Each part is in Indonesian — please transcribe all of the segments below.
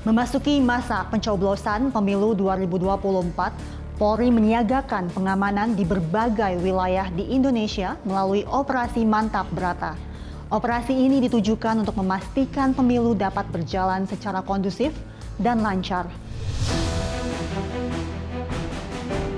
Memasuki masa pencoblosan pemilu 2024, Polri menyiagakan pengamanan di berbagai wilayah di Indonesia melalui Operasi Mantap Brata. Operasi ini ditujukan untuk memastikan pemilu dapat berjalan secara kondusif dan lancar.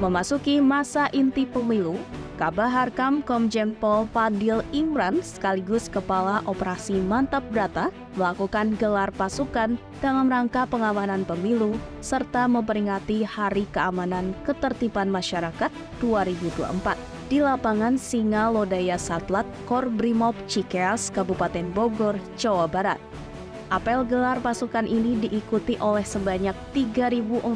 Memasuki masa inti pemilu, Kabah Harkam Komjen Pol Fadil Imran sekaligus Kepala Operasi Mantap Brata melakukan gelar pasukan dalam rangka pengamanan pemilu serta memperingati Hari Keamanan Ketertiban Masyarakat 2024 di lapangan Singa Lodaya Satlat Korbrimob Cikeas, Kabupaten Bogor, Jawa Barat. Apel gelar pasukan ini diikuti oleh sebanyak 3.418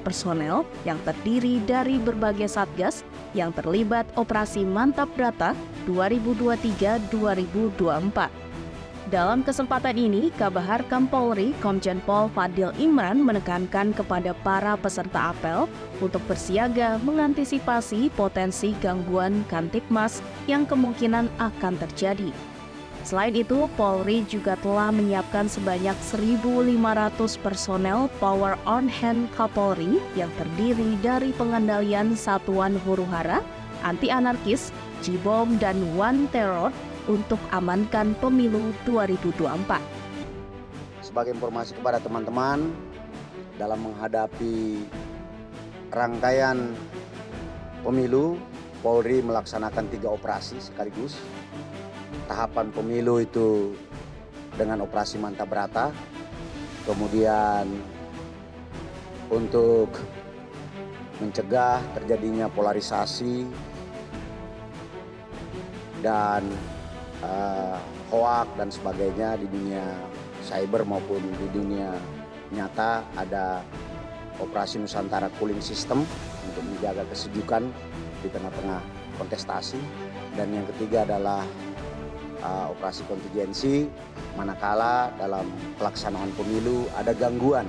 personel yang terdiri dari berbagai satgas yang terlibat Operasi Mantap Brata 2023-2024. Dalam kesempatan ini, Kabah Harkam Polri Komjen Pol Fadil Imran menekankan kepada para peserta apel untuk bersiaga mengantisipasi potensi gangguan Kamtibmas yang kemungkinan akan terjadi. Selain itu, Polri juga telah menyiapkan sebanyak 1.500 personel Power on Hand Kapolri yang terdiri dari pengendalian Satuan Huru-Hara, Anti Anarkis, Cibom, dan One Terror untuk amankan pemilu 2024. Sebagai informasi kepada teman-teman, dalam menghadapi rangkaian pemilu, Polri melaksanakan 3 operasi sekaligus. Tahapan pemilu itu dengan Operasi Mantap Brata, kemudian untuk mencegah terjadinya polarisasi dan hoak dan sebagainya di dunia cyber maupun di dunia nyata, ada Operasi Nusantara Cooling System untuk menjaga kesejukan di tengah-tengah kontestasi, dan yang ketiga adalah operasi kontingensi manakala dalam pelaksanaan pemilu ada gangguan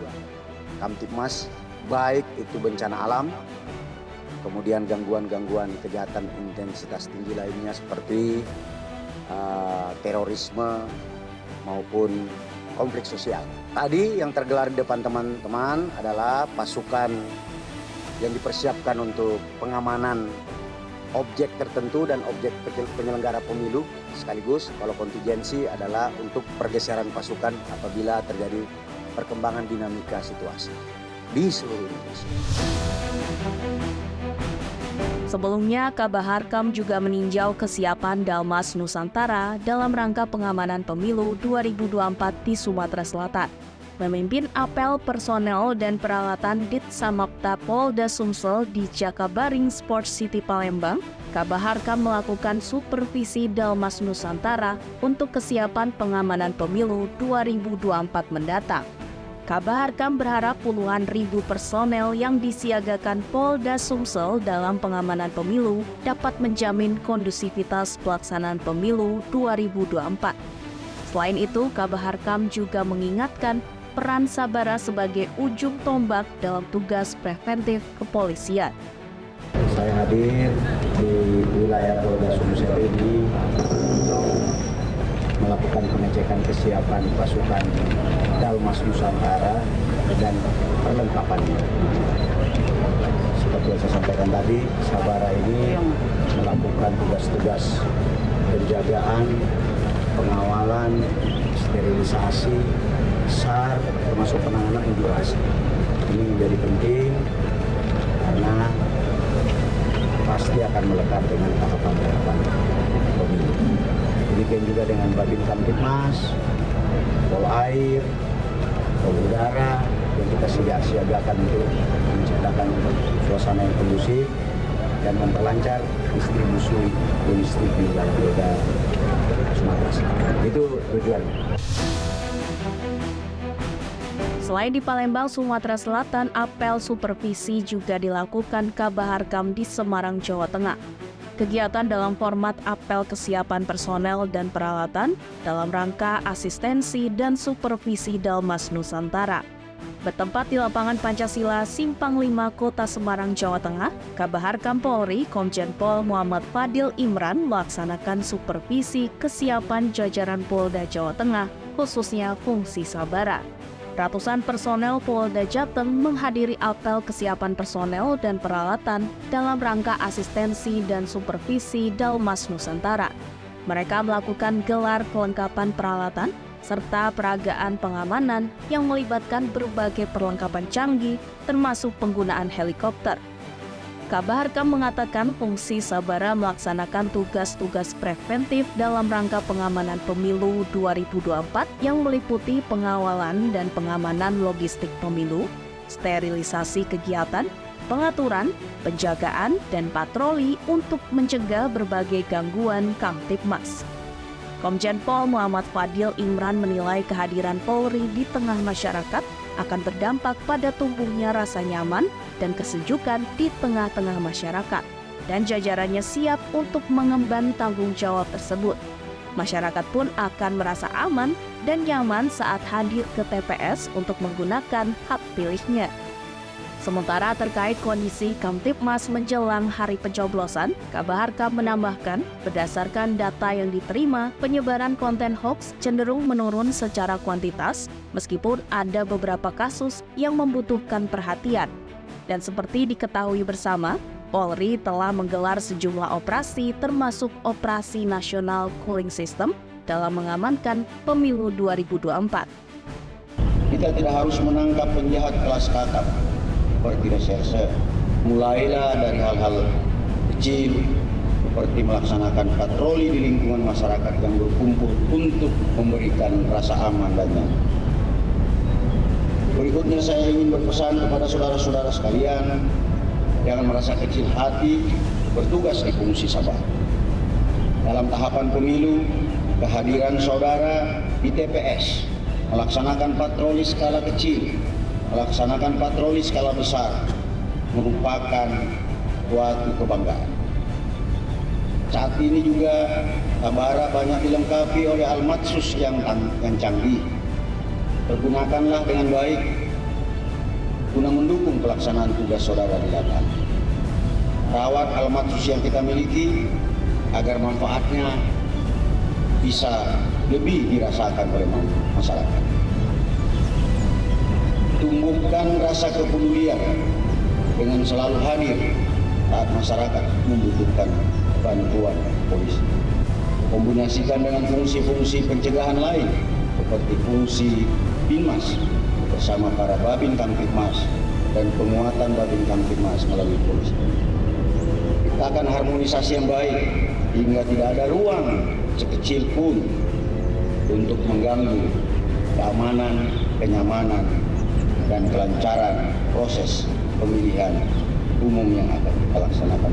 Kamtibmas, baik itu bencana alam, kemudian gangguan-gangguan kejahatan intensitas tinggi lainnya seperti terorisme maupun konflik sosial. Tadi yang tergelar di depan teman-teman adalah pasukan yang dipersiapkan untuk pengamanan objek tertentu dan objek penyelenggara pemilu, sekaligus kalau kontingensi adalah untuk pergeseran pasukan apabila terjadi perkembangan dinamika situasi di seluruh Indonesia. Sebelumnya, Kabah Harkam juga meninjau kesiapan Dalmas Nusantara dalam rangka pengamanan pemilu 2024 di Sumatera Selatan. Memimpin apel personel dan peralatan Ditsamapta Polda Sumsel di Jakabaring Sports City Palembang, Kabah Harkam melakukan supervisi Dalmas Nusantara untuk kesiapan pengamanan pemilu 2024 mendatang. Kabah Harkam berharap puluhan ribu personel yang disiagakan Polda Sumsel dalam pengamanan pemilu dapat menjamin kondusivitas pelaksanaan pemilu 2024. Selain itu, Kabah Harkam juga mengingatkan peran Sabara sebagai ujung tombak dalam tugas preventif kepolisian. Saya hadir di wilayah Polda Sumsel ini melakukan pengecekan kesiapan pasukan Dalmas Nusantara dan perlengkapannya. Seperti yang saya sampaikan tadi, Sabara ini melakukan tugas-tugas penjagaan, pengawalan, sterilisasi, SAR, termasuk penanganan unjuk rasa. Ini menjadi penting karena pasti akan melekat dengan tahapan-tahapan pemilu. Demikian juga dengan Babin Kamtibmas, Pol Air, Pol Udara yang kita siagakan untuk menciptakan suasana yang kondusif dan memperlancar distribusi logistik di wilayah Polda Sumatera Selatan. Itu tujuannya. Selain di Palembang, Sumatera Selatan, apel supervisi juga dilakukan Kabah Harkam di Semarang, Jawa Tengah. Kegiatan dalam format apel kesiapan personel dan peralatan dalam rangka asistensi dan supervisi Dalmas Nusantara. Bertempat di lapangan Pancasila Simpang 5 Kota Semarang, Jawa Tengah, Kabah Harkam Polri Komjen Pol Muhammad Fadil Imran melaksanakan supervisi kesiapan jajaran Polda Jawa Tengah, khususnya fungsi Sabara. Ratusan personel Polda Jateng menghadiri apel kesiapan personel dan peralatan dalam rangka asistensi dan supervisi Dalmas Nusantara. Mereka melakukan gelar kelengkapan peralatan serta peragaan pengamanan yang melibatkan berbagai perlengkapan canggih termasuk penggunaan helikopter. Kabaharkam mengatakan fungsi Sabara melaksanakan tugas-tugas preventif dalam rangka pengamanan pemilu 2024 yang meliputi pengawalan dan pengamanan logistik pemilu, sterilisasi kegiatan, pengaturan, penjagaan, dan patroli untuk mencegah berbagai gangguan Kamtibmas. Komjen Pol Muhammad Fadil Imran menilai kehadiran Polri di tengah masyarakat akan berdampak pada tumbuhnya rasa nyaman dan kesejukan di tengah-tengah masyarakat, dan jajarannya siap untuk mengemban tanggung jawab tersebut. Masyarakat pun akan merasa aman dan nyaman saat hadir ke TPS untuk menggunakan hak pilihnya. Sementara terkait kondisi Kamtibmas menjelang hari pencoblosan, Kabaharkam menambahkan, berdasarkan data yang diterima, penyebaran konten hoax cenderung menurun secara kuantitas, meskipun ada beberapa kasus yang membutuhkan perhatian. Dan seperti diketahui bersama, Polri telah menggelar sejumlah operasi termasuk Operasi Nasional Cooling System dalam mengamankan pemilu 2024. Kita tidak harus menangkap penjahat kelas kakap seperti reserse. Mulailah dari hal-hal kecil seperti melaksanakan patroli di lingkungan masyarakat yang berkumpul untuk memberikan rasa aman dan nyaman. Berikutnya saya ingin berpesan kepada saudara-saudara sekalian, jangan merasa kecil hati bertugas di fungsi Sabara. Dalam tahapan pemilu, kehadiran saudara di TPS melaksanakan patroli skala kecil, melaksanakan patroli skala besar merupakan suatu kebanggaan. Saat ini juga Sabara banyak dilengkapi oleh Almatsus yang canggih. Pergunakanlah dengan baik guna mendukung pelaksanaan tugas saudara di lapangan. Rawat Almatsus yang kita miliki agar manfaatnya bisa lebih dirasakan oleh masyarakat. Tumbuhkan rasa kepedulian dengan selalu hadir saat masyarakat membutuhkan bantuan polisi. Kombinasikan dengan fungsi-fungsi pencegahan lain seperti fungsi Binmas bersama para Babin Kamtibmas dan penguatan Babin Kamtibmas melalui polisi. Kita akan harmonisasi yang baik hingga tidak ada ruang sekecil pun untuk mengganggu keamanan, kenyamanan, dan kelancaran proses pemilihan umum yang akan kita laksanakan.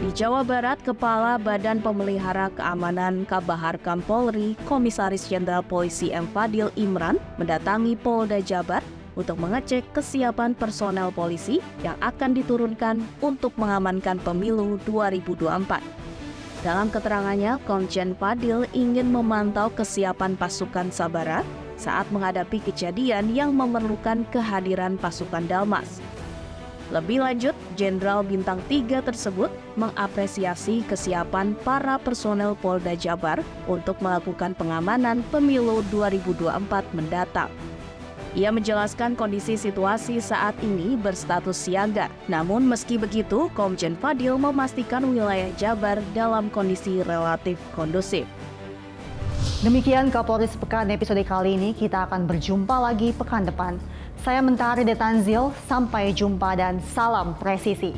Di Jawa Barat, Kepala Badan Pemelihara Keamanan Kabaharkam Polri, Komisaris Jenderal Polisi M. Fadil Imran, mendatangi Polda Jabar untuk mengecek kesiapan personel polisi yang akan diturunkan untuk mengamankan pemilu 2024. Dalam keterangannya, Komjen Fadil ingin memantau kesiapan pasukan Sabara saat menghadapi kejadian yang memerlukan kehadiran pasukan Dalmas. Lebih lanjut, Jenderal Bintang 3 tersebut mengapresiasi kesiapan para personel Polda Jabar untuk melakukan pengamanan pemilu 2024 mendatang. Ia menjelaskan kondisi situasi saat ini berstatus siaga. Namun meski begitu, Komjen Fadil memastikan wilayah Jabar dalam kondisi relatif kondusif. Demikian Kapolri Sepekan episode kali ini. Kita akan berjumpa lagi pekan depan. Saya Mentari Detanzil, sampai jumpa dan salam presisi.